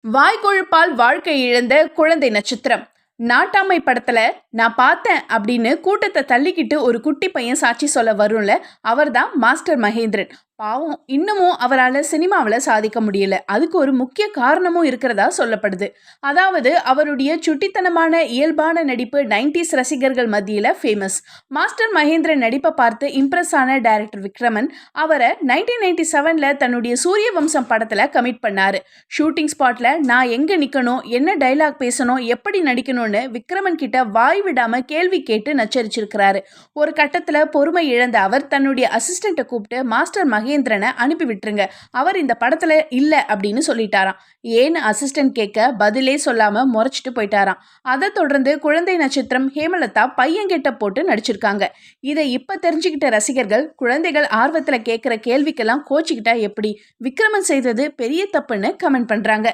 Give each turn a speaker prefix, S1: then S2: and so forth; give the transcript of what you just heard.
S1: வாய்க்கொழுப்பால் வாழ்க்கை இழந்த குழந்தை நட்சத்திரம். நாட்டாமை படத்துல நான் பார்த்தேன் அப்படின்னு கூட்டத்தை தள்ளிக்கிட்டு ஒரு குட்டி பையன் சாட்சி சொல்ல வரும்ல, அவர்தான் மாஸ்டர் மகேந்திரன். பாவம், இன்னமும் அவரால் சினிமாவில் சாதிக்க முடியல. அதுக்கு ஒரு முக்கிய காரணமும் இருக்கிறதா சொல்லப்படுது. அதாவது அவருடைய சுட்டித்தனமான இயல்பான நடிப்பு 90s ரசிகர்கள் மத்தியில் ஃபேமஸ். மாஸ்டர் மகேந்திரன் நடிப்பை பார்த்து இம்ப்ரெஸ் ஆன டைரக்டர் விக்ரமன் அவரை 1997ல் தன்னுடைய சூரிய வம்சம் படத்தில் கமிட் பண்ணாரு. ஷூட்டிங் ஸ்பாட்ல நான் எங்க நிக்கணும், என்ன டைலாக் பேசணும், எப்படி நடிக்கணும்னு விக்ரமன் கிட்ட வாய் விடாம கேள்வி கேட்டு நச்சரிச்சிருக்கிறாரு. ஒரு கட்டத்துல பொறுமை இழந்த அவர் தன்னுடைய அசிஸ்டண்ட்டை கூப்பிட்டு மாஸ்டர் மகேந்திரனை அனுப்பி விட்டுருங்க, அவர் இந்த படத்துல இல்ல அப்படின்னு சொல்லிட்டாராம். ஏன்னு அசிஸ்டன்ட் கேட்க பதிலே சொல்லாம முறைச்சிட்டு போயிட்டாராம். அதை தொடர்ந்து குழந்தை நட்சத்திரம் ஹேமலதா பையன் கெட்ட போட்டு நடிச்சிருக்காங்க. இதை இப்ப தெரிஞ்சுக்கிட்ட ரசிகர்கள் குழந்தைகள் ஆர்வத்துல கேட்கிற கேள்விக்கெல்லாம் கோச்சிக்கிட்டா எப்படி, விக்ரமன் செய்தது பெரிய தப்புன்னு கமெண்ட் பண்றாங்க.